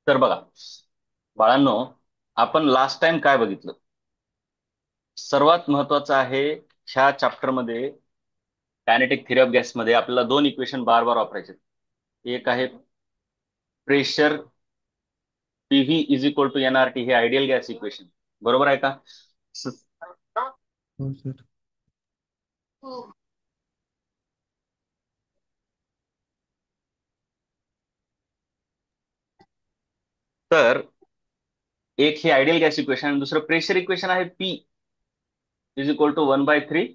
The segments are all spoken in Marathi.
तर बघा बाळांनो, आपण लास्ट टाइम काय बघितलं? सर्वात महत्वाचं आहे ह्या चॅप्टर मध्ये कायनेटिक थिअरी ऑफ गॅस मध्ये आपल्याला दोन इक्वेशन बार बार वापरायचे. एक आहे pressure PV is equal to NRT, हे आयडियल गॅस इक्वेशन, बरोबर आहे का? स- हो सर. तर एक हे आयडियल गॅस इक्वेशन आणि दुसरं प्रेशर इक्वेशन आहे P is equal to 1/3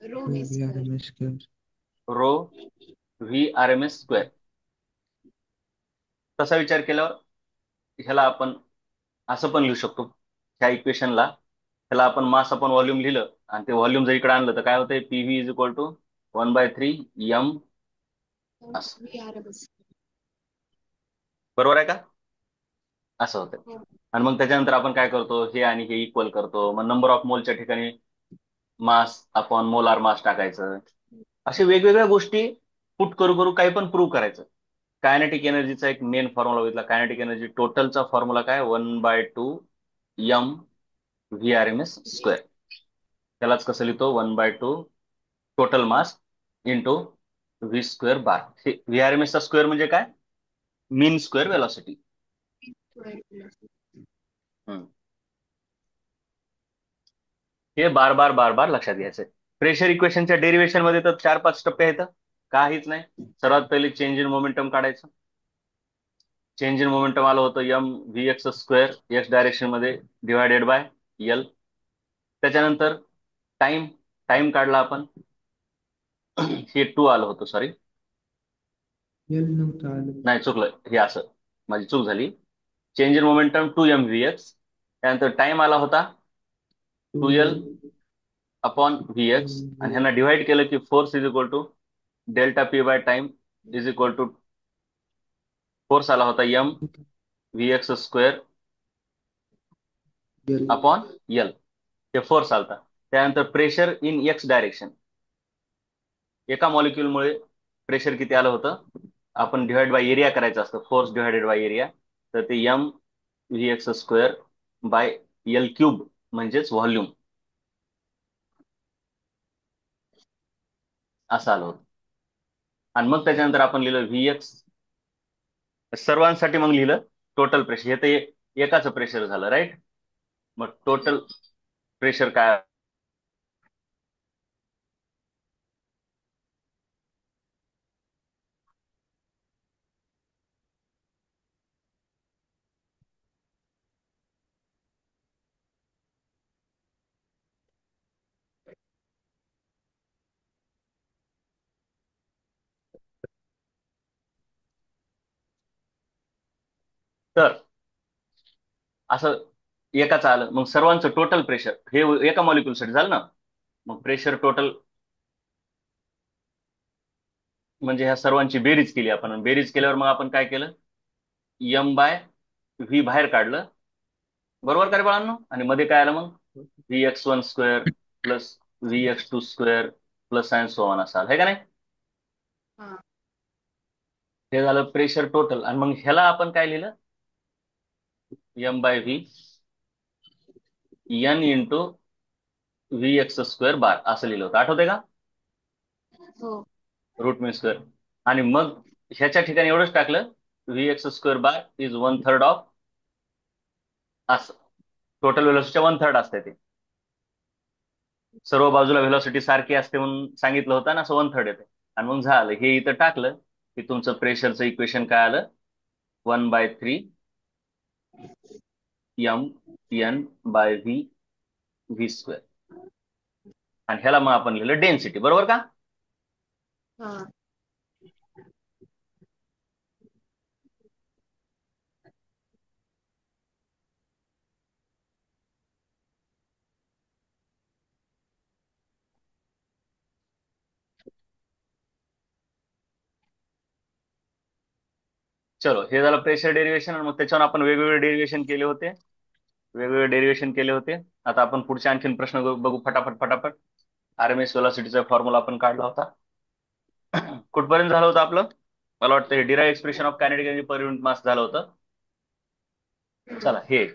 V R M S square. Rho V R M S square. तसा विचार केल्यावर ह्याला आपण असं पण लिहू शकतो. ह्या इक्वेशनला ह्याला आपण मास अपॉन व्हॉल्यूम लिहिलं आणि ते व्हॉल्यूम जर इकडे आणलं तर काय होतंय? PV is equal to 1/3 M, असं. बरोबर आहे का? असं होतं. आणि मग त्याच्यानंतर आपण काय करतो, हे आणि हे इक्वल करतो, मग नंबर ऑफ मोलच्या ठिकाणी मास अपॉन मोलार मास टाकायचं. असे वेगवेगळ्या गोष्टी पुट करू करू काही पण प्रूव्ह करायचं. कायनेटिक एनर्जीचा एक मेन फॉर्म्युला बघितला. कायनेटिक एनर्जी टोटलचा फॉर्म्युला काय? 1/2 M V R M S square. त्यालाच कसं लिहितो? 1/2 total mass into V square bar. V R M S चा स्क्वेअर म्हणजे काय? Mean square velocity. हे बार बार बार बार लक्षात घ्यायचंय. प्रेशर इक्वेशनच्या डेरिवेशन मध्ये तर 4-5 टप्पे आहेत, काहीच नाही. सर्वात पहिले चेंज इन मोमेंटम काढायचं. चेंज इन मोमेंटम आलं होतं M V X square X direction मध्ये डिवायडेड बाय एल. त्याच्यानंतर टाइम टाइम काढला आपण. हे 2 आलं होतं, सॉरी, एल नव्हतं आलं. नाही चुकलं, हे असं माझी चूक झाली. Change in momentum 2 M V X. त्यानंतर टाइम आला होता two 2 L upon V X. आणि ह्यांना डिवाइड केलं की force is equal to delta P by time is equal to force आला होता M V X square L. Upon L. हे फोर्स आलता. त्यानंतर प्रेशर इन एक्स डायरेक्शन. एका मॉलिक्युलमुळे प्रेशर किती आलं होतं? आपण डिवाइड बाय एरिया करायचं असतं, फोर्स डिवाइडेड बाय एरिया. तर ते M V X square by L cube म्हणजेच व्हॉल्यूम, असं आलं होतं. आणि मग त्याच्यानंतर आपण लिहिलं व्ही एक्स. सर्वांसाठी मग लिहिलं टोटल प्रेशर. हे तर एकाच प्रेशर झालं, राईट? मग टोटल प्रेशर काय? तर असं एकाच आलं, मग सर्वांचं टोटल प्रेशर हे एका मॉलिक्युलसाठी झालं ना. मग प्रेशर टोटल म्हणजे ह्या सर्वांची बेरीज केली आपण. बेरीज केल्यावर मग आपण काय केलं? एम बाय व्ही बाहेर काढलं, बरोबर का रे बाळांनो? आणि मध्ये काय आलं मग? V X one square plus V X two square plus science so one, असं आलं, है का नाही? हे झालं प्रेशर टोटल. आणि मग ह्याला आपण काय लिहिलं? M by V N into V X square bar, असं लिहिलं होतं, आठवतंय का? Root mean square. आणि मग ह्याच्या ठिकाणी एवढंच टाकलं, V X square bar is 1/3 of, असं. टोटल व्हेलॉसिटीच्या 1/3 असते ते. सर्व बाजूला व्हेलॉसिटी सारखी असते म्हणून सांगितलं होतं ना, असं 1/3 येते. आणि मग झालं हे इथं टाकलं की तुमचं प्रेशरचं इक्वेशन काय आलं? 1/3 M N by V V square. आणि ह्याला मग आपण लिहिलं डेन्सिटी, बरोबर का? चलो, हे झालं प्रेशर डेरिवेशन. आणि मग त्याच्यावर आपण वेगवेगळे डेरिवेशन केले होते, वेगवेगळे डेरिवेशन केले होते. आता आपण पुढचे आणखीन प्रश्न बघू फटाफट फटाफट. आरएमएस व्हेलॉसिटीचा फॉर्म्युला आपण काढला होता. कुठपर्यंत झालं होतं आपलं? मला वाटतं हे derive expression of kinetic energy per unit mass झालं होतं. चला हे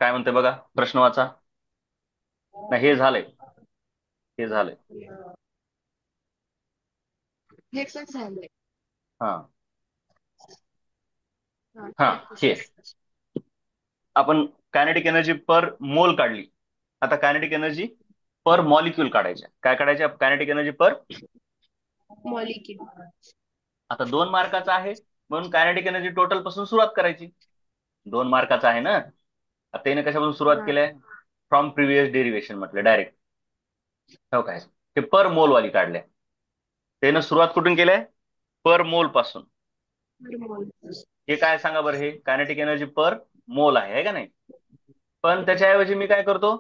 काय म्हणते बघा, प्रश्न वाचा. नाही हे झालंय, हे झालंय. हे पण झालंय. हा हा, हा ठीक हे आहे. आपण कायनेटिक एनर्जी पर मोल काढली. आता कायनेटिक एनर्जी पर मॉलिक्यूल काढायच्या. काय काढायच्या? Kinetic energy per. मॉलिक्यूल. आता 2 मार्काचा आहे म्हणून कायनेटिक एनर्जी टोटल पासून सुरुवात करायची. 2 मार्काचा आहे ना. आता त्याने कशापासून सुरुवात हा. केलंय? फ्रॉम प्रिव्हियस डेरिव्हेशन म्हटलं डायरेक्ट. हो काय, ते पर मोल वाली काढल्या. त्यानं सुरुवात कुठून केलंय? पर मोल पासून. हे काय सांगा बरं, हे कायनेटिक एनर्जी पर मोल आहे का नाही? पण त्याच्याऐवजी मी काय करतो,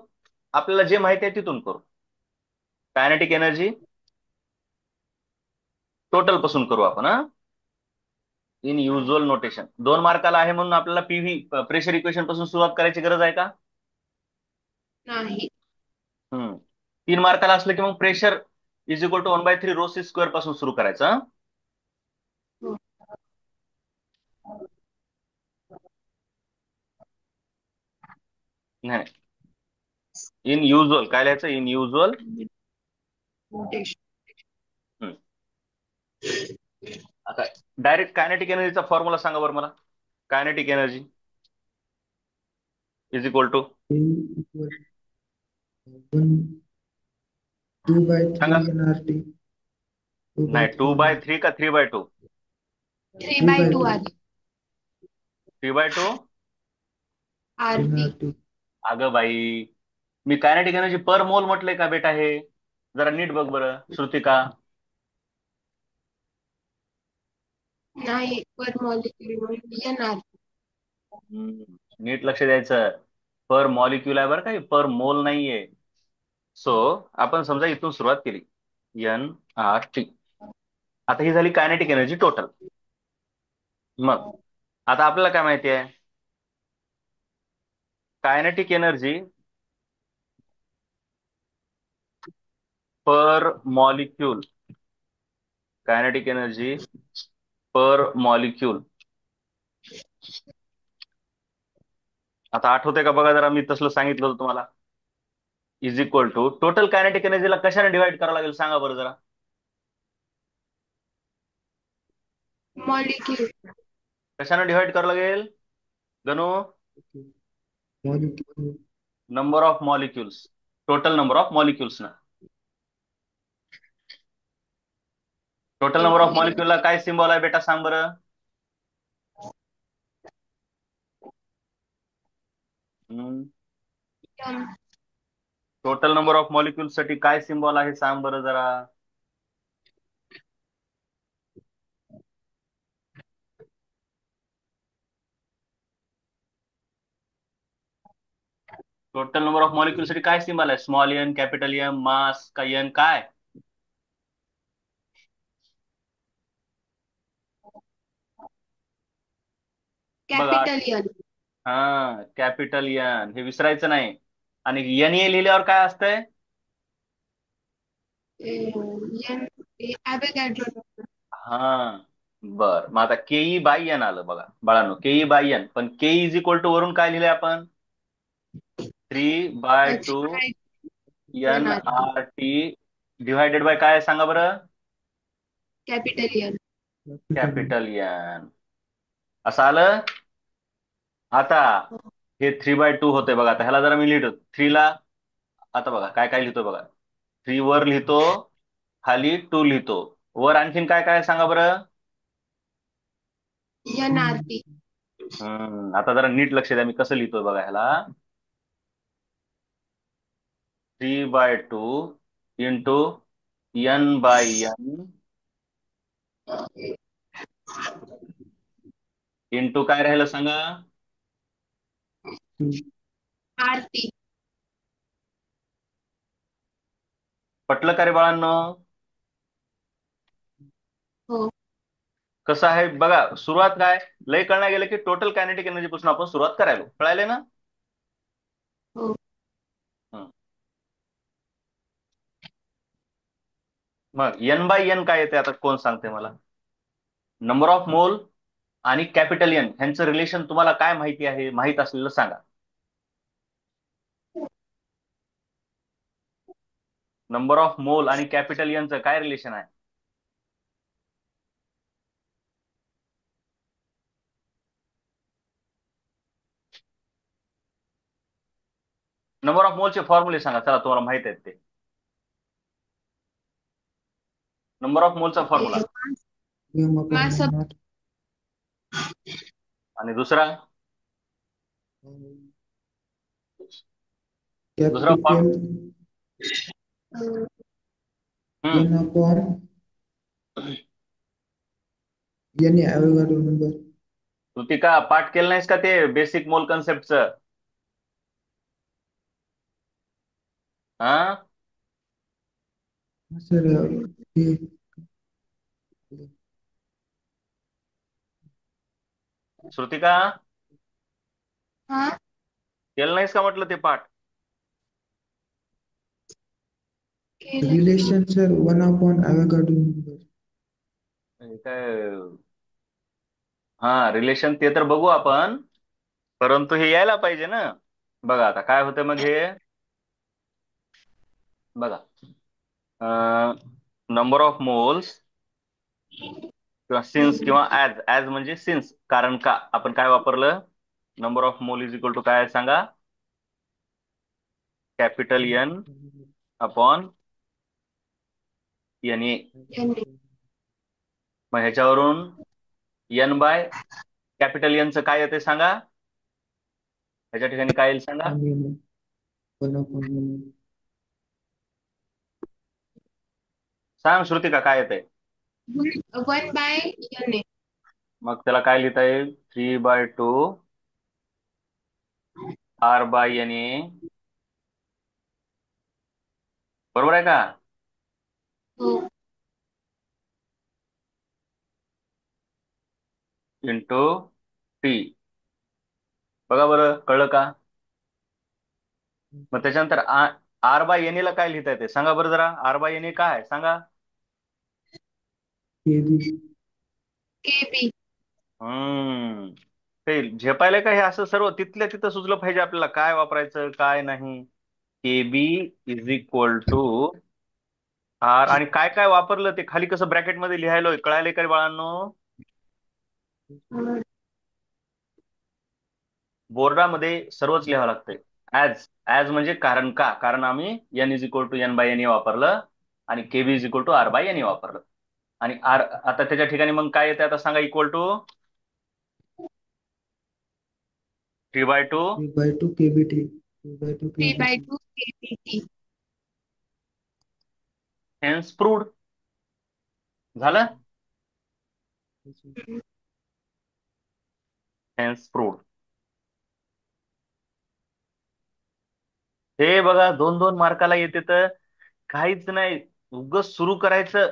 आपल्याला जे माहिती आहे तिथून करू. कायनेटिक एनर्जी टोटल पासून करू आपण. हा, इन युज्युअल नोटेशन. 2 मार्काला आहे म्हणून आपल्याला पीव्ही प्रेशर इक्वेशन पासून सुरुवात करायची गरज आहे का? नाही. 3 मार्काला असलं की मग pressure is equal to 1/3 rho C square पासून सुरू करायचं. हा? हो. नाही, इन युज्युअल काय लिहायचं? In usual. नोटेशन. आता डायरेक्ट कायनेटिक एनर्जीचा फॉर्म्युला सांगा बरं मला. Kinetic energy is equal to equal 2/3 सांगा. nRT. 2 by नाही, 3 2/3 का 3/2? 3/2 आधी. 3/2. आरटी. nRT. अगं बाई, मी कायनेटिक एनर्जी पर मोल म्हटलंय का बेटा? हे जरा नीट बघ बरं श्रुतिका. नाही, पर मॉलिक्यूल एनआरटी. नीट लक्ष द्यायचं. पर मॉलिक्यूल आहे बरं का, पर मोल नाहीये. सो आपण समजा इथून सुरुवात केली, NRT. आता ही झाली कायनेटिक एनर्जी टोटल. मग आता आपल्याला काय माहिती आहे? Kinetic energy per molecule. Kinetic energy per molecule. आता आठवतंय का बघा जरा, मी तसलं सांगितलं होतं तुम्हाला. Is equal to total kinetic एनर्जीला कशाने डिवाइड करावं लागेल सांगा बरं जरा. मॉलिक्यूल. कशाने डिवाइड करावं लागेल Ganu? Molecule. Number of molecules. Total number of molecules ना. टोटल नंबर ऑफ मॉलिक्युलला काय सिम्बॉल आहे बेटा सांग बरं. टोटल नंबर ऑफ मॉलिक्युल्स साठी काय सिम्बॉल आहे सांग बरं जरा. टोटल नंबर ऑफ मॉलिक्युल साठी काय सिम्बॉल आहे? Small N, capital M, mass का एन काय? बघा. Capital N. हा, कॅपिटल एन हे विसरायचं नाही. आणि एन ए लिहिल्यावर काय असतंय? N Avogadro. हा, बर. मग आता केई बाय एन आलं बघा बाळांनो, केई बाय एन. पण के इज इक्वल टू वरून काय लिहिलंय आपण? 3/2 N NRT. R T divided by काय सांगा बरं? Capital N. Capital N. असं आलं. आता हे 3/2 होते बघा. आता ह्याला जरा मी लिहितो 3ला. आता बघा काय काय लिहितो बघा. 3 वर लिहितो, खाली 2 लिहितो. वर आणखीन काय काय सांगा बरं. एनआरटी. आता जरा नीट लक्ष द्या, मी कसं लिहितोय बघा ह्याला. 3/2 इंटू N/N इंटू काय राहिलं सांगा. आरटी. पटलं का रे बाळांनो? हो. कसं आहे बघा, सुरुवात काय लय कळण्या गेलं की टोटल कायनेटिक एनर्जी पासून आपण सुरुवात करायला. कळायले ना? हो. हं. मग एन बाय एन काय येते आता कोण सांगते मला? नंबर ऑफ मोल आणि कॅपिटल एन ह्यांचं रिलेशन तुम्हाला काय माहिती आहे? माहित असलेलं सांगा. नंबर ऑफ मोल आणि कॅपिटल एनचं काय रिलेशन आहे? नंबर ऑफ मोलचे फॉर्म्युले सांगा, चला तुम्हाला माहित आहेत ते. नंबर ऑफ मोलचा formula M upon mass M naught. आणि दुसरा दुसरा Capital form. N upon N Avogadro number. Kritika, पाठ केलं नाहीस का ते बेसिक मोल कन्सेप्टचं? हा. Sir, हे श्रुतिका, हा केलं नाहीस का म्हटलं ते पाठ? केलं. relation sir 1 upon Avogadro number. हे काय? हा, रिलेशन ते तर बघू आपण, परंतु हे यायला पाहिजे ना. बघा आता काय होतं मग हे. बघा, नंबर ऑफ मोल्स किंवा सिन्स किंवा ऍज. ऍज म्हणजे सिन्स, कारण का आपण काय वापरलं? Number of mole is equal to काय आहे सांगा? Capital N upon N A. यांनी मग ह्याच्यावरून एन बाय कॅपिटल एनचं काय येते सांगा? ह्याच्या ठिकाणी काय येईल सांगा? आणि 1 upon N. सांग श्रुतिका, काय येते? 1 बाय यांनी मग त्याला काय लिहिता येईल? 3/2 आर बाय एन ए. बरोबर आहे का? हो इंटू टी. बघा बरं, कळलं का? मग त्याच्यानंतर आर बाय एन ला काय लिहिता येते सांगा बरं जरा? आर बाय एन काय सांगा? KB KB हम्म. ते झेपायला का हे असं सर्व तिथल्या तिथं सुचलं पाहिजे आपल्याला काय वापरायचं काय नाही. KB is equal to R, आणि काय काय वापरलं ते खाली कसं ब्रॅकेटमध्ये लिहायलोय कळायला काय बाळांनो? बोर्डामध्ये सर्वच लिहावं लागतंय. ऍज. ऍज म्हणजे कारण का, कारण आम्ही N is equal to N by N वापरलं आणि KB is equal to R by N वापरलं. आणि आर आता त्याच्या ठिकाणी मग काय येते आता सांगा? Equal to 3/2 3/2 KBT 3/2 KBT. 3/2 KBT. Hence proved. झालं? Hence proved. हे बघा, 2-2 मार्काला येते तर काहीच नाही. उगच सुरू करायचं.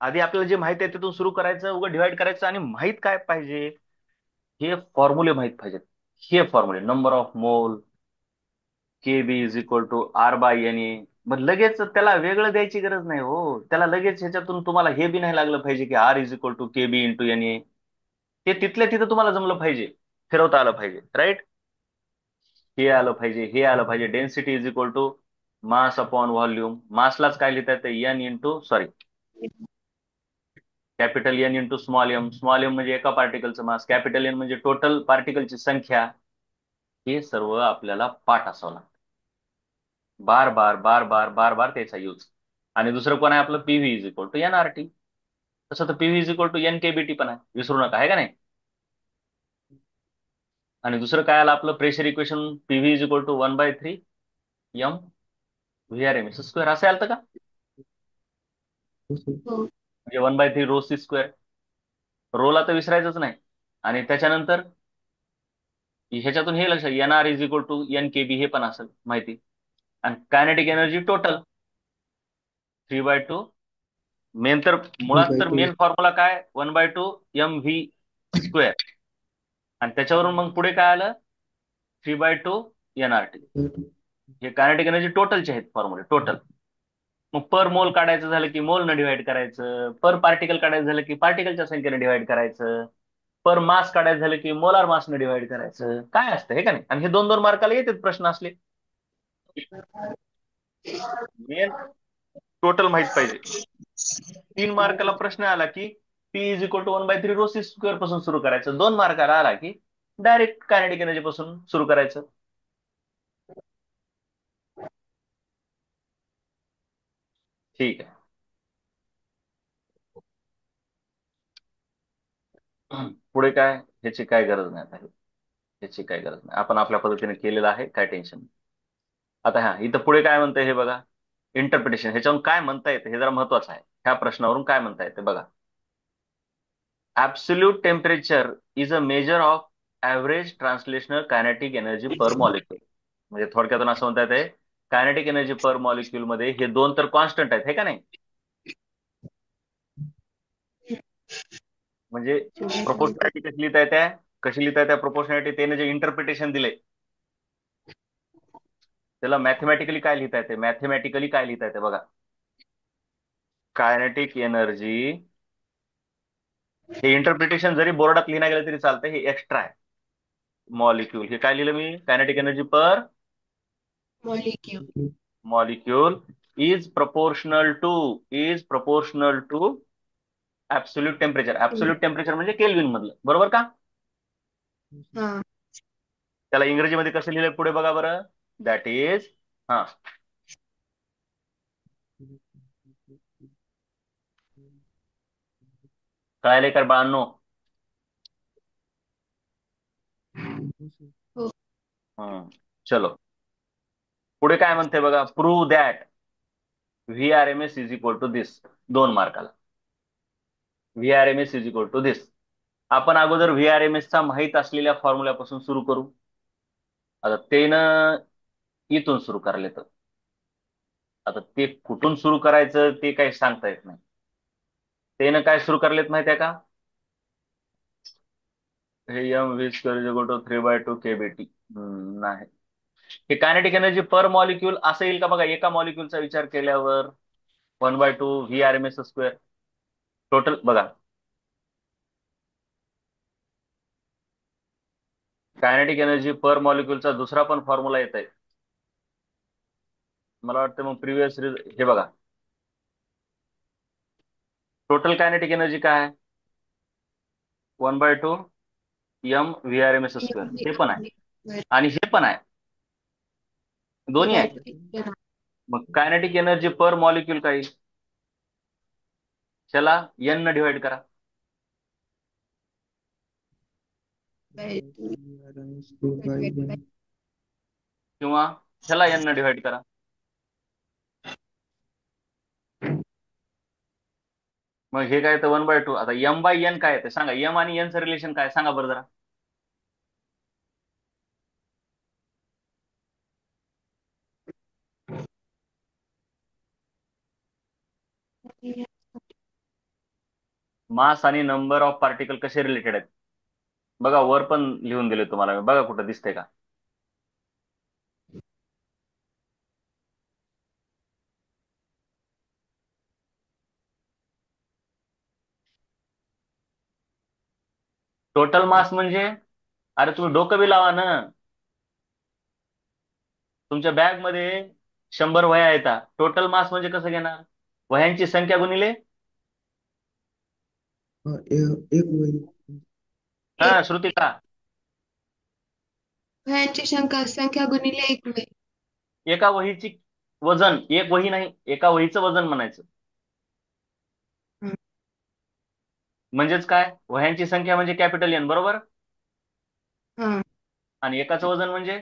आधी आपल्याला जे माहिती आहे तिथून सुरू करायचं, उगं डिवाइड करायचं. आणि माहित काय पाहिजे? हे फॉर्म्युले माहित पाहिजेत. हे फॉर्म्युले, number of mole, KB is equal to R by N A. मग लगेच त्याला वेगळं द्यायची गरज नाही हो. त्याला लगेच ह्याच्यातून तुम्हाला हे बी नाही लागलं पाहिजे की R is equal to KB into N A. ते तिथल्या तिथं तुम्हाला जमलं पाहिजे, फिरवता आलं पाहिजे. राईट? हे आलं पाहिजे, हे आलं पाहिजे. Density is equal to mass upon volume. मासलाच काय लिहिता येतं? N into sorry capital N into small M. Small M म्हणजे एका पार्टिकलचं मास, कॅपिटल एन म्हणजे टोटल पार्टिकलची संख्या. हे सर्व आपल्याला पाठ असावं लागतं. बार बार बार बार बार बार त्याचा यूज. आणि दुसरं कोण आहे आपलं? PV is equal to N R T. तसं तर PV is equal to N KBT पण आहे, विसरू नका, आहे का नाही? आणि दुसरं काय आलं आपलं? Pressure equation. PV is equal to 1/3 M V R M S square. असं आलं का? हो म्हणजे 1/3 रो सी स्क्वेअर. रोला तर विसरायचंच नाही. आणि त्याच्यानंतर ह्याच्यातून हे लक्षात, N R is equal to N KB, हे पण असेल माहिती. आणि कायनेटिक एनर्जी टोटल 3/2. मेन तर मुळात तर 3/2 मेन फॉर्म्युला काय? 1/2 एम व्ही स्क्वेअर. आणि त्याच्यावरून मग पुढे काय आलं? 3/2 एन आर टी. हे कायनेटिक एनर्जी टोटलचे आहेत फॉर्म्युले, टोटल. मग पर मोल काढायचं झालं की मोलनं डिवाइड करायचं, पर पार्टिकल काढायचं झालं की पार्टिकलच्या संख्येने डिवाइड करायचं, पर मास काढायचं झालं की मोलार मासने डिवाइड करायचं. काय असतं हे का नाही? आणि हे 2-2 मार्काला येतात प्रश्न असले. मेन टोटल माहित पाहिजे. 3 मार्काला प्रश्न आला की P is equal to 1/3 rho C square पासून सुरू करायचं. 2 मार्काला आला की डायरेक्ट कायनेटिक एनर्जी पासून सुरू करायचं. ठीक आहे. पुढे काय, ह्याची काय गरज नाही आता. ह्याची काय गरज नाही, आपण आपल्या पद्धतीने केलेलं आहे, काय टेन्शन नाही. आता हा इथं पुढे काय म्हणतंय हे बघा. इंटरप्रिटेशन, ह्याच्यावरून काय म्हणता येतं हे जरा महत्वाचं आहे. ह्या प्रश्नावरून काय म्हणता येतं बघा. Absolute temperature is a measure of average translational kinetic energy per molecule. म्हणजे थोडक्यातून असं म्हणता येते, कायनेटिक एनर्जी पर मॉलिक्युल मध्ये हे 2 तर कॉन्स्टंट आहेत, हे का नाही? म्हणजे प्रोपोर्शनॅलिटी कशी लिहिता येते, कशी लिहिता येते प्रोपोर्शनॅलिटी, त्याने जे इंटरप्रिटेशन दिले त्याला मॅथमॅटिकली काय लिहिता येते, मॅथमॅटिकली काय लिहिता येते बघा. कायनेटिक एनर्जी, हे इंटरप्रिटेशन जरी बोर्डात लिहिला गेलं तरी चालतंय, हे एक्स्ट्रा आहे. मॉलिक्यूल, हे काय लिहिलं मी, kinetic energy per molecule. Molecule is proportional to absolute temperature. Absolute temperature म्हणजे केल्विन मधलं, बरोबर का? हा. त्याला इंग्रजीमध्ये कसं लिहिलंय पुढे बघा बरं. दॅट इज, हा, कळायलंय का बाळांनो? हो. चलो पुढे काय म्हणते बघा. Prove that V R M S is equal to this. 2 मार्काला V R M S is equal to this. आपण अगोदर व्ही आर एम एस चा माहित असलेल्या फॉर्म्युल्यापासून सुरू करू. आता ते न इथून सुरू करायला तर आता ते कुठून सुरू करायचं ते काही सांगता येत नाही. ते न काय सुरू करायलेत माहिती आहे का, हे M V square equal to 3/2 KBT. नाही, हे कायनेटिक एनर्जी पर मॉलिक्यूल असं येईल का बघा. एका मॉलिक्यूलचा विचार केल्यावर 1/2 V R M S square total बघा. कायनेटिक एनर्जी पर मॉलिक्यूलचा दुसरा पण फॉर्म्युला येत आहे, मला वाटतं मग प्रिव्हियस. हे बघा, टोटल कायनेटिक एनर्जी काय आहे, 1/2 M V R M S square. हे पण आहे आणि हे पण आहे, दोन्ही आहे. मग कायनेटिक एनर्जी पर मॉलिक्यूल काय येईल, त्याला एन न डिवाइड करा किंवा ह्याला एन न डिवाइड करा. मग हे काय तर 1/2. आता एम बाय एन काय येते सांगा, एम आणि एनचं रिलेशन काय सांगा बरं जरा. मास आणि नंबर ऑफ पार्टिकल कसे रिलेटेड आहेत बघा. वर पण लिहून दिले तुम्हाला, बघा कुठं दिसतंय का. टोटल मास म्हणजे, अरे तुम्ही डोकं बी लावा ना. तुमच्या बॅग मध्ये 100 वह्या येतात, टोटल मास म्हणजे कसं घेणार, वह्यांची संख्या गुणिले. एक वही. हा श्रुतिका, वह्यांची संख्या गुणिले 1 वही. एका वहीची वजन, एक वही नाही, एका वहीचं वजन म्हणायचं. हं. म्हणजेच काय, वह्यांची संख्या म्हणजे कॅपिटल एन, बरोबर. हा. आणि एकाचं वजन म्हणजे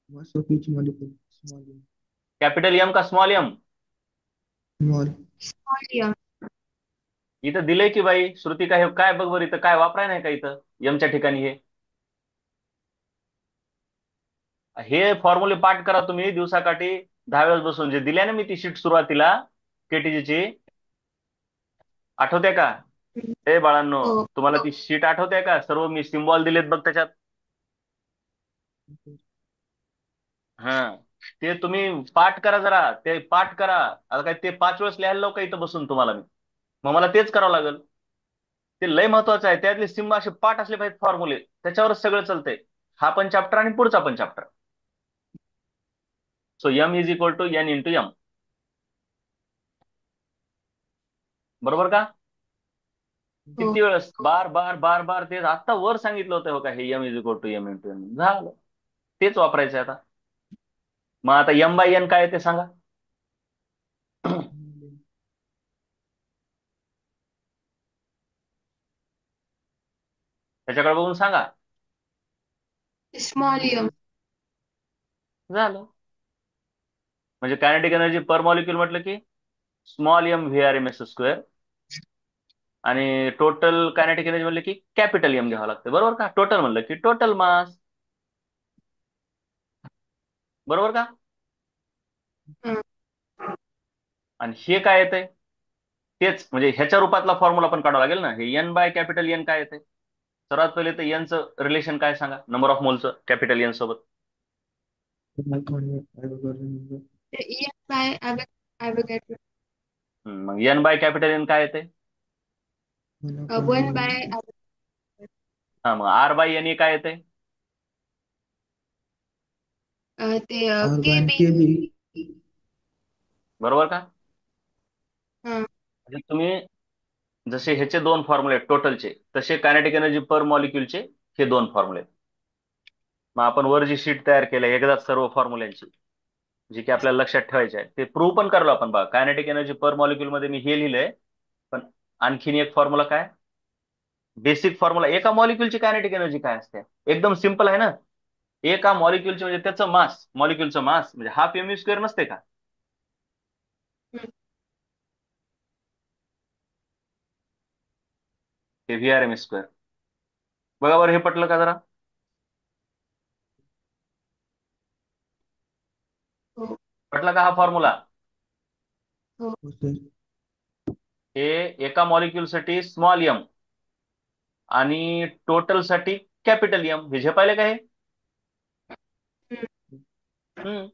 Mass of each molecule. Capital M का स्मॉल एम. Small. स्मॉल. इथं दिलंय की बाई श्रुतिका, हे काय बघ बरं, इथं काय वापराय नाही का इथं एमच्या ठिकाणी. हे फॉर्म्युले पाठ करा तुम्ही दिवसाकाठी 10 वेळेस बसून. जे दिल्या ना मी ती शीट सुरुवातीला केटीजीची, आठवते का? हे बाळांनो, हो. तुम्हाला ती शीट आठवते का, सर्व मी सिम्बॉल दिलेत बघ त्याच्यात. हा, ते तुम्ही पाठ करा जरा, ते पाठ करा. आता काय ते 5 वेळेस लिहायला लावू का इथं बसून तुम्हाला मी? मग मला तेच करावं लागेल. ते लय महत्वाचं आहे, त्यातले सिंब असे पाठ असले पाहिजेत फॉर्म्युले, त्याच्यावरच सगळं चालतंय. हा पण चॅप्टर आणि पुढचा पण chapter. So M is equal to N into M. बरोबर का? हो. किती वेळेस बार बार बार बार तेच आता वर सांगितलं होतं हो का, हे M is equal to M into M झालं. तेच वापरायचं आहे आता. मग आता एम बाय एन काय आहे ते सांगा. त्याच्याकडे बघून सांगा. Small M. झालं. म्हणजे कायनेटिक एनर्जी पर मॉलिक्युल म्हटलं की small M V R M S square, आणि टोटल कायनेटिक एनर्जी म्हणलं की कॅपिटल एम घ्यावं लागतं. बरोबर का? टोटल म्हणलं की टोटल मास. बरोबर का? हा. आणि हे काय येतंय? तेच म्हणजे ह्याच्या रूपातला फॉर्म्युला पण काढावा लागेल ना. हे एन बाय कॅपिटल एन काय येते? सर्वात पहिले तर एनचं रिलेशन काय सांगा, नंबर ऑफ मोलचं कॅपिटल एन सोबत. ते एन बाय ॲव्होगॅड्रो. मग एन बाय कॅपिटल एन काय येते? 1/. हा, मग आर बाय एन काय येते? ते आर के बाय बी. के बी. बरोबर का? हा. म्हणजे तुम्ही जसे ह्याचे दोन फॉर्म्युले आहेत टोटलचे, तसे कायनेटिक एनर्जी पर मॉलिक्युलचे हे दोन फॉर्म्युले आहेत. मग आपण वर जी शीट तयार केली एकदा सर्व फॉर्म्युल्यांची, जी की आपल्याला लक्षात ठेवायची आहे, ते प्रूव्ह पण करलो आपण. बघा, कायनेटिक एनर्जी पर मॉलिक्युल मध्ये मी हे लिहिलंय, पण आणखीन एक फॉर्म्युला काय, बेसिक फॉर्म्युला. एका मॉलिक्युलची कायनेटिक एनर्जी काय असते? एकदम सिंपल आहे ना. एका मॉलिक्युलचे म्हणजे त्याचं मास, मॉलिक्युलचं मास म्हणजे हाफ एम स्क्वेअर नसते का? हम्म. ते व्ही आर एम स्क्वेअर. बघा बरं, हे पटलं का जरा? हो. पटला का हा फॉर्म्युला? हो. हो सर. हे एका मॉलिक्युल साठी स्मॉल एम आणि टोटल साठी कॅपिटल एम, हे झेपायले काय? हम्म. हम्म.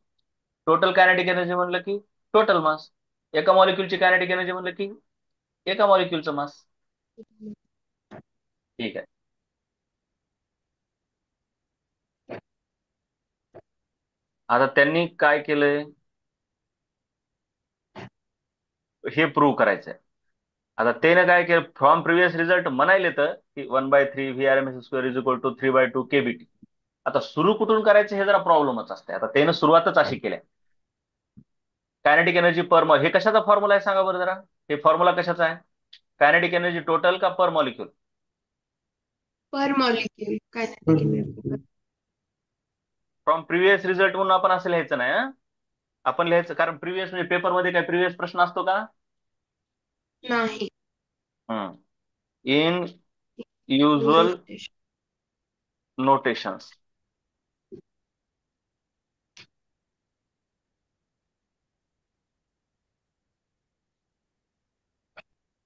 टोटल कायनेटिक एनर्जी म्हणलं की टोटल मास. एका मॉलिक्युलची कायनेटिक एनर्जी म्हणलं की एका मॉलिक्युलचं मास. ठीक आहे. आता त्यांनी काय केलंय, हे प्रूव्ह करायचंय. आता त्याने काय केलं, फ्रॉम प्रिव्हियस रिझल्ट म्हणायले तर की 1/3 V R M S square is equal to 3/2 KBT. आता सुरू कुठून करायचं हे जरा प्रॉब्लेमच असते. आता त्यानं सुरुवातच अशी केली. कायनेटिक एनर्जी पर मॉल, हे कशाचा फॉर्म्युला आहे सांगा बरं जरा. हे फॉर्म्युला कशाचा आहे? कायनेटिक एनर्जी टोटल का per molecule? Per molecule per kinetic energy. Molecule. From previous result म्हणून आपण असं लिहायचं नाही. आपण लिहायचं, कारण प्रिव्हियस म्हणजे पेपरमध्ये काय प्रिव्हियस प्रश्न असतो का? नाही. In usual Notation. नोटेशन्स.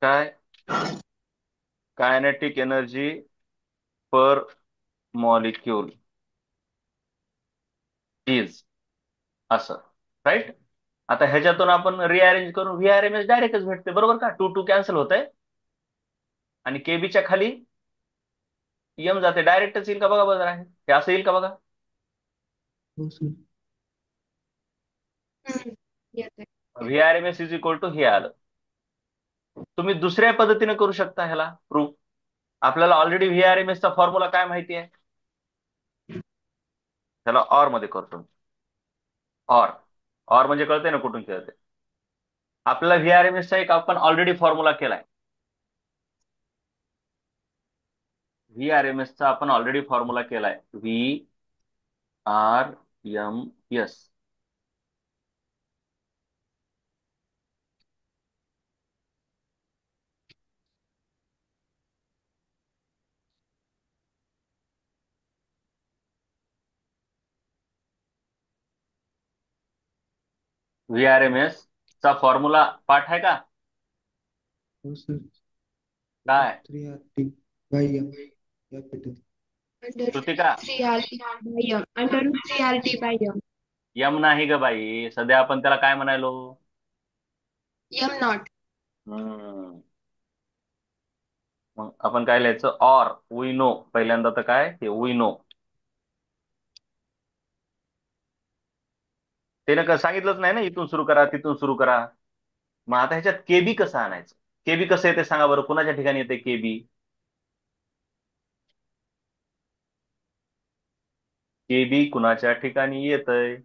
काय? Kinetic energy per molecule is असं, राईट? आता ह्याच्यातून आपण रिअरेंज करून व्हीआरएमएस डायरेक्टच भेटते. बरोबर का? 2 2 कॅन्सल होत आहे आणि केबीच्या खाली एम जाते. डायरेक्टच येईल का बघा बरं आहे, हे असं येईल का बघा? हो सर. हम्म. येत आहे. व्हीआरएमएस इज इक्वल टू हे आलं. तुम्ही दुसऱ्या पद्धतीने करू शकता ह्याला प्रूफ. आपल्याला ऑलरेडी व्हीआरएमएस चा फॉर्म्युला काय माहिती आहे? त्याला ऑर मध्ये करतो. ऑर ऑर म्हणजे कळतंय ना कुठून खेळते. आपल्याला व्हीआरएमएस चा एक आपण ऑलरेडी फॉर्म्युला केलाय. व्हीआरएमएस चा आपण ऑलरेडी फॉर्म्युला केलाय, V R M S. VRMS चा फॉर्म्युला पाठ आहे का? हो सर. काय? 3RT by M capital. Under Shrutika, root 3 RT by m. Under root 3 RT by m. M नाही ग बाई, सध्या आपण त्याला काय म्हणायलो? M not. हम्म. मग आपण काय लिहायचं? Or we know. पहिल्यांदा तर काय ते वी नो. त्यानं सांगितलंच नाही ना, इथून सुरू करा तिथून सुरू करा. मग आता ह्याच्यात केबी कसं आणायचं? केबी कसं येते सांगा बरं, कुणाच्या ठिकाणी येते केबी? केबी कुणाच्या ठिकाणी येतंय?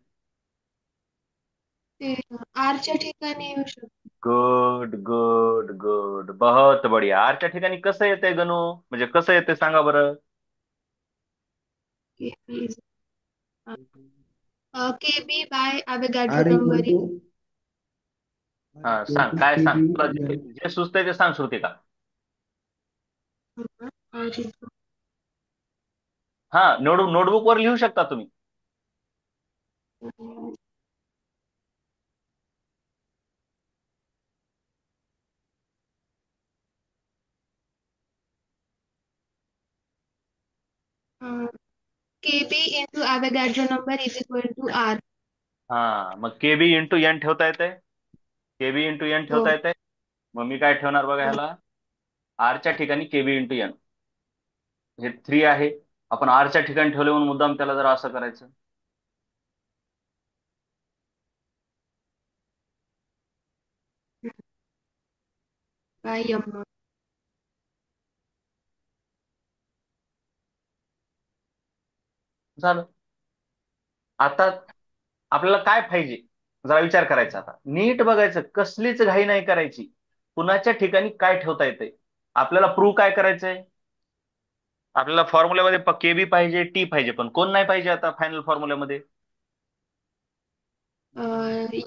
ते आरच्या ठिकाणी येऊ शकतो. गुड गुड गुड, बहुत बढिया. आरच्या ठिकाणी कसं येतंय गणू? म्हणजे कसं येते सांगा बरं. KB by Avogadro R equal number. To R हा इक्वल सांग, टू काय के सांग बी तुला जे एन. जे सुचतंय ते सांग श्रुतिका. हा, नोटबुक वर लिहू शकता तुम्ही. KB into Avogadro number is equal to R. हा, मग केबी इंटू एन ठेवता येते. केबी इंटू एन हो ठेवता येते. मग मी काय ठेवणार बघा हो. ह्याला, आरच्या ठिकाणी केबी इंटू एन. हे 3 आहे. आपण आरच्या ठिकाणी ठेवले म्हणून मुद्दाम त्याला जरा असं करायचं. By M nought. झालं. आता आपल्याला काय पाहिजे जरा विचार करायचा. आता नीट बघायचं, कसलीच घाई नाही करायची. कुणाच्या ठिकाणी काय ठेवता येते? आपल्याला प्रूव्ह काय करायचंय? आपल्याला फॉर्म्युल्यामध्ये केबी पाहिजे, टी पाहिजे, पण कोण नाही पाहिजे आता फायनल फॉर्म्युल्यामध्ये?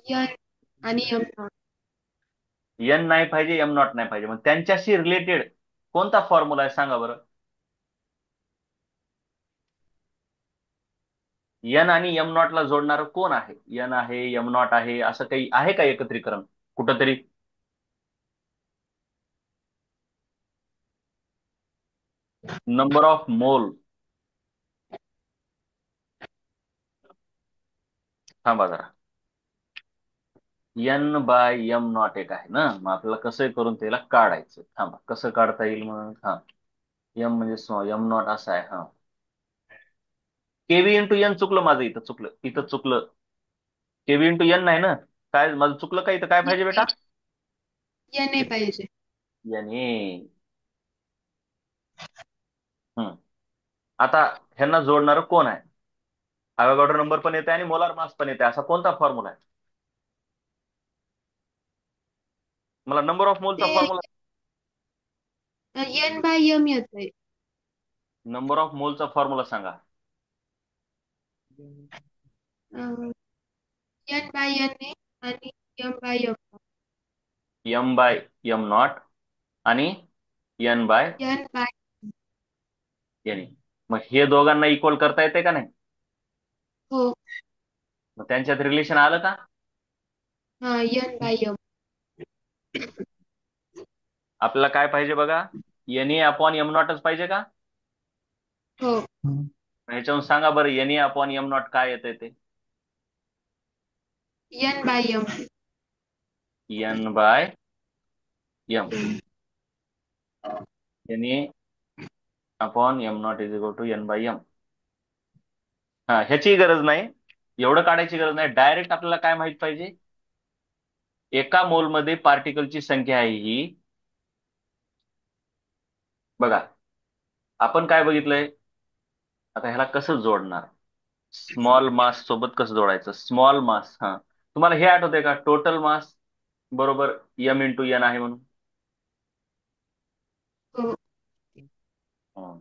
यन आणि यम नॉट. एन नाही पाहिजे, एम नॉट नाही पाहिजे. मग त्यांच्याशी रिलेटेड कोणता फॉर्म्युला आहे सांगा बरं. एन आणि एम नॉट ला जोडणारं कोण आहे? एन आहे, एम नॉट आहे, असं काही आहे का एकत्रीकरण कुठंतरी? नंबर ऑफ मोल. थांबा जरा. एन बाय एम नॉट एक आहे ना, मग आपल्याला कसं करून त्याला काढायचं. थांबा, कसं काढता येईल मग. हा, एम म्हणजे एम नॉट असं आहे. हा, केव्ही इंटू एन चुकलं माझं, इथं चुकलं, इथं चुकलं. केव्ही इंटू एन नाही ना, काय माझं चुकलं का? इथं काय पाहिजे बेटा? यन नाही पाहिजे. N A. हम्म. आता ह्यांना जोडणारं कोण आहे? अवोगाड्रो नंबर पण येते आणि मोलार मास पण येते. असा कोणता फॉर्म्युला आहे? मला नंबर ऑफ मोलचा ते फॉर्म्युला. यन बाय यम येत आहे. नंबर ऑफ मोलचा फॉर्म्युला सांगा. यन बाय यन ए आणि M by M. M by M naught आणि N by N by. N A. मग हे दोघांना इक्वल करता येते का नाही? हो. मग त्यांच्यात रिलेशन आलं का? हा, यन बाय यम. आपल्याला काय पाहिजे बघा, एन ए अपॉन एम नॉटच पाहिजे का? हो. ह्याच्यावरून सांगा बरं, N A upon M nought काय येते ते? N by M. N by M. N A upon M nought is equal to N by M. हा, ह्याची गरज नाही, एवढं काढायची गरज नाही. डायरेक्ट आपल्याला काय माहित पाहिजे? एका मोलमध्ये पार्टिकलची संख्या आहे ही. बघा, आपण काय बघितलंय? आता ह्याला कसं जोडणार? स्मॉल मास सोबत कसं जोडायचं? स्मॉल मास, हा, तुम्हाला हे आठवतंय का? टोटल मास बरोबर एम इंटू एन आहे म्हणून. हो. हं.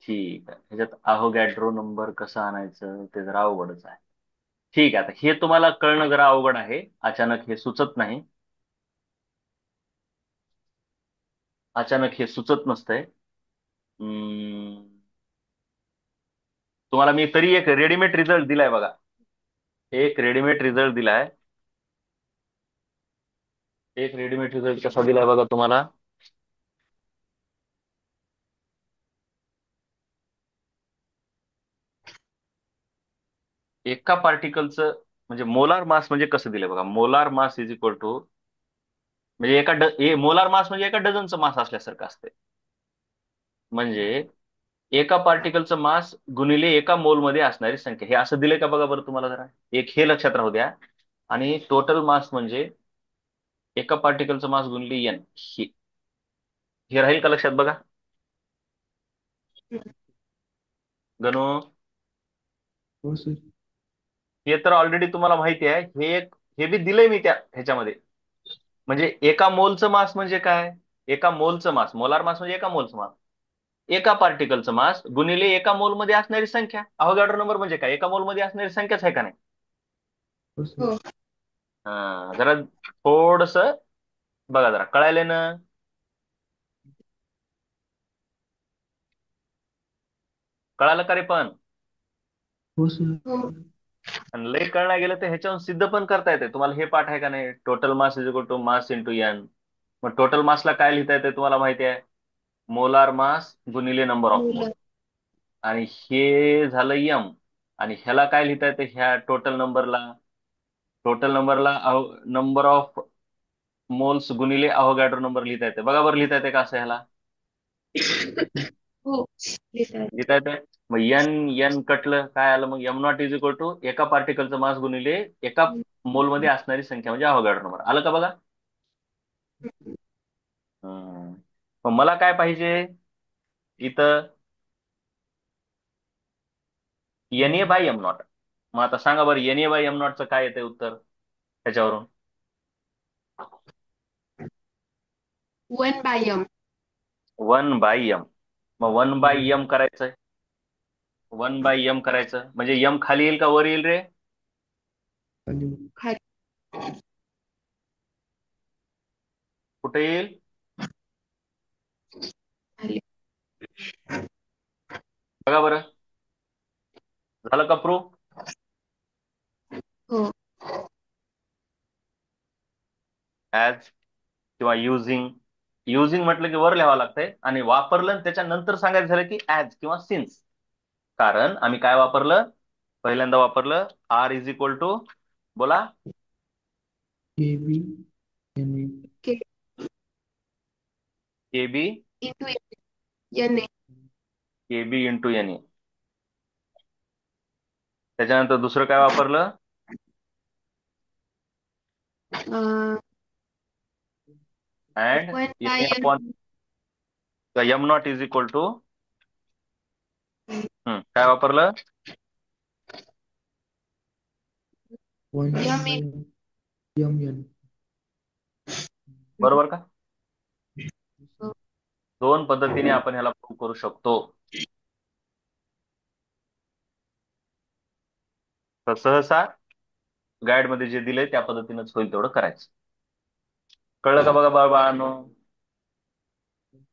ठीक आहे, ह्याच्यात अवोगॅड्रो नंबर कसं आणायचं ते जरा अवघडच आहे. ठीक आहे, आता हे तुम्हाला कळणं जरा अवघड आहे. अचानक हे सुचत नाही. अचानक हे सुचत नसतंय. तुम्हाला मी तरी एक रेडीमेड रिझल्ट दिलाय बघा. एक रेडीमेड रिझल्ट दिलाय. एक रेडीमेड रिझल्ट कसा दिलाय बघा तुम्हाला. एका पार्टिकलचं म्हणजे मोलार मास म्हणजे कसं दिलंय बघा. Molar mass is equal to म्हणजे मोलार मास म्हणजे एका डझनचं मास असल्यासारखं असते. म्हणजे एका पार्टिकलचं मास गुणिले एका मोलमध्ये असणारी संख्या, हे असं दिलंय का बघा बरं तुम्हाला जरा. एक हे लक्षात राहू द्या. आणि टोटल मास म्हणजे एका पार्टिकलचं मास गुणिले एन, हे राहील का लक्षात बघा. गणू, हो सर. हे तर ऑलरेडी तुम्हाला माहिती आहे. हे बी दिलंय मी त्या ह्याच्यामध्ये. म्हणजे एका मोलचं मास म्हणजे काय. एका मोलचं मास, मोलार मास म्हणजे एका मोलचं मास, एका पार्टिकलचं मास गुणिले एका मोलमध्ये असणारी संख्या. अवोगॅड्रो नंबर म्हणजे काय, एका मोलमध्ये असणारी संख्याच आहे का नाही. हो सर. हो. जरा थोडस बघा, जरा कळायलंय ना. कळालं का रे पण. हो सर. हो. आणि लय कळणार गेलं तर ह्याच्यावरून सिद्ध पण करता येते. तुम्हाला हे पाठ आहे का नाही, total mass is equal to mass into N. मग टोटल मासला काय लिहिता येते तुम्हाला माहिती आहे, मोलार मास गुणिले नंबर ऑफ मोल. मुलं. आणि हे झालं यम. आणि ह्याला काय लिहिता येते, ह्या टोटल नंबरला नंबर ऑफ मोल्स गुणिले अहोगॅड्रो नंबर लिहिता येते. बघा बरं लिहिता येते का असं ह्याला. हो. लिहितात. लिहिता येते. मग एन एन कटलं काय आलं, मग M nought is equal to एका पार्टिकलचं मास गुणिले एका मोलमध्ये असणारी संख्या म्हणजे अहोगॅड्रो नंबर. आलं का बघा. हम्म. मग मला काय पाहिजे इथं, N A by M nought. मग आता सांगा बरं, एन ए बाय एम नॉटचं काय येते उत्तर त्याच्यावरून. 1/m. 1/m. मग 1/m करायचंय. 1/m करायचं म्हणजे यम खाली येईल का वर येईल रे. खाली. खाली. कुठे येईल. खाली. बघा बरं, झालं का प्रूफ. हो. ऍज किंवा युझिंग. युझिंग म्हटलं की वर लिहावं लागतंय, आणि वापरलं आणि त्याच्यानंतर सांगायचं झालं की ऍज किंवा सिन्स. कारण आम्ही काय वापरलं, पहिल्यांदा वापरलं आर इज इक्वल टू, बोला. A B N A. K K B. Into N A. K B into N A. त्याच्यानंतर दुसरं काय वापरलं, and one N by A N. Upon M nought is equal to, काय वापरलं. One M by N. M N. बरोबर का. दोन पद्धतीने आपण ह्याला प्रूव्ह करू शकतो. तर सहसा गाईड मध्ये जे दिलंय त्या पद्धतीनेच होईल तेवढं करायचं. कळलं का बघा बाळांनो.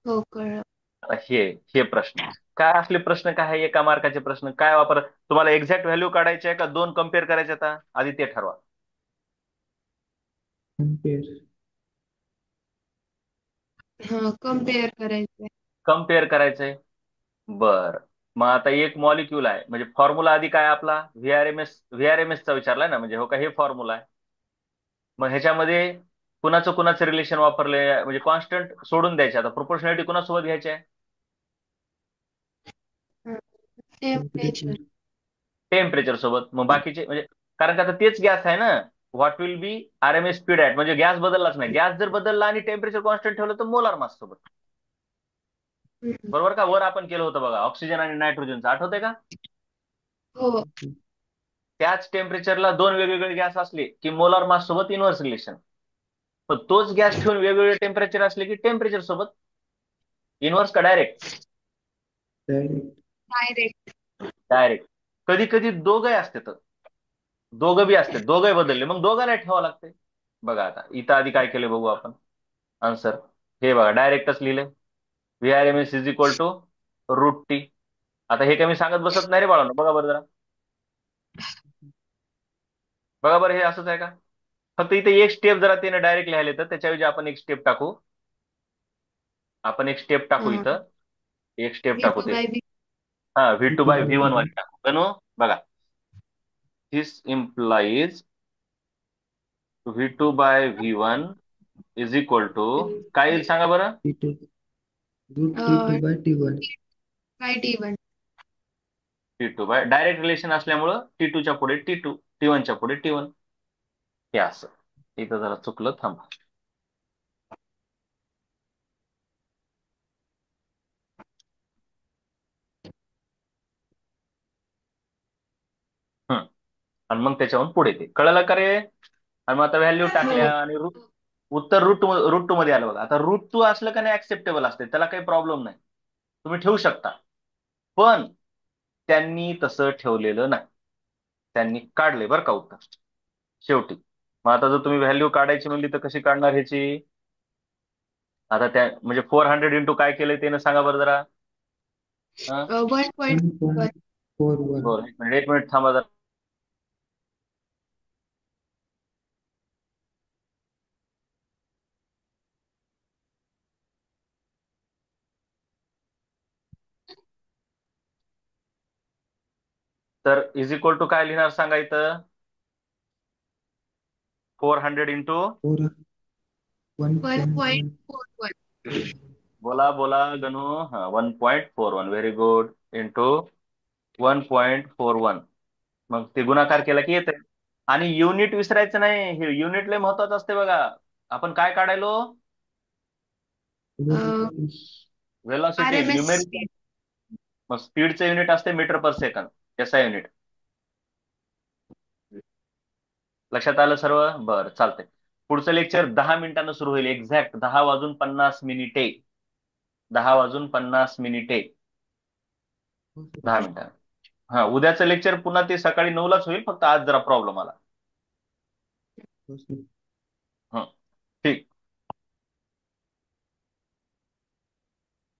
हो, कळलं. आता हे प्रश्न काय असले, प्रश्न काय आहे, एका मार्काचे प्रश्न काय वापर. तुम्हाला एक्झॅक्ट व्हॅल्यू काढायची आहे का दोन कम्पेअर करायचे, आता आधी ते ठरवा. कम्पेअर. हा, कम्पेअर करायचंय. कम्पेअर करायचंय. बर. मग आता एक मॉलिक्यूल आहे, म्हणजे फॉर्म्युला आधी काय आपला व्हीआरएमएस चा विचारलाय ना, म्हणजे हो का हे फॉर्म्युला आहे. मग ह्याच्यामध्ये कुणाचं रिलेशन वापरले, म्हणजे कॉन्स्टंट सोडून द्यायचे. आता प्रोपोर्शनॅलिटी कुणासोबत घ्यायची आहे, टेम्परेचर. टेम्परेचर. टेम्परेचर सोबत. मग बाकीचे म्हणजे, कारण का आता तेच गॅस आहे ना. What will be RMS speed at, म्हणजे गॅस बदललाच नाही. गॅस जर बदलला आणि टेम्परेचर कॉन्स्टंट ठेवलं तर मोलार मास सोबत. बरोबर का. वर आपण केलं होतं बघा ऑक्सिजन आणि नायट्रोजनचं, आठवतंय का. हो. त्याच टेम्परेचरला दोन वेगवेगळे गॅस असले की मोलार मास सोबत इन्व्हर्स रिलेशन. पण तोच गॅस ठेवून वेगवेगळे टेम्परेचर असले की टेम्परेचर सोबत इन्व्हर्स का डायरेक्ट. डायरेक्ट. डायरेक्ट. डायरेक्ट. कधी कधी दोघंही असते, तर दोघं बी असते, दोघंही बदलले मग दोघांना ठेवावं लागते. बघा आता इथं आधी काय केलं बघू आपण आन्सर. हे बघा डायरेक्टच लिहिले, व्हीआरएमएस इज इक्वल टू √T. आता हे काय मी सांगत बसत नाही रे बाळांनो, बघा बरं जरा. बघा बरं हे असंच आहे का. फक्त इथे एक स्टेप जरा त्याने डायरेक्ट लिहायला येतं, त्याच्याऐवजी आपण एक स्टेप टाकू. आपण एक स्टेप टाकू हा. इथं. एक स्टेप व्ही टाकू टू ते. By V. हा, V2 to bye bye V1 one. वाली टाकू. बघा this implies V2 by V1 is equal to काय येईल सांगा बरं. T2 root T2 by T1. काय T1. T2 bye direct relation असल्यामुळं T2 च्या पुढे T2, T1 च्या पुढे T1. हे असं. इथं जरा चुकलं, थांबा. हम्म. आणि मग त्याच्याहून पुढे ते कळलं का रे. आणि मग आता व्हॅल्यू हो. टाकल्या आणि उत्तर रूट टू मध्ये आलं बघा. आता रूट टू असलं का नाही ऍक्सेप्टेबल असते, त्याला काही प्रॉब्लेम नाही, तुम्ही ठेवू शकता. पण त्यांनी तसं ठेवलेलं नाही, त्यांनी काढले बरं का उत्तर शेवटी. मग आता जर तुम्ही व्हॅल्यू काढायची म्हणली तर कशी काढणार ह्याची. आता त्या म्हणजे 400 इंटू काय केलंय ते सांगा बरं जरा. हा? 1.1. 1.41. बरं, एक मिनिट थांबा जरा. तर इज इक्वल टू काय लिहिणार सांगा इथं. 400 इंटू 1.1. 1.41. बोला बोला गणू. हा, 1.41 व्हेरी गुड. इंटू 1.41. मग ते गुणाकार केला की येते. आणि युनिट विसरायचं नाही, हे युनिट लय महत्वाचं असते बघा. आपण काय काढायलो. Velocity RMS numerical. speed. मग स्पीडचं युनिट असते metre per second, SI unit. लक्षात आलं सर्व. बरं चालतंय. पुढचं लेक्चर 10 मिनिटांनं सुरू होईल, एक्झॅक्ट 10 वाजून 50 मिनिटे. 10 वाजून 50 मिनिटे. 10 मिनिटांनं. हा, उद्याचं लेक्चर पुन्हा ते सकाळी 9लाच होईल, फक्त आज जरा प्रॉब्लेम आला.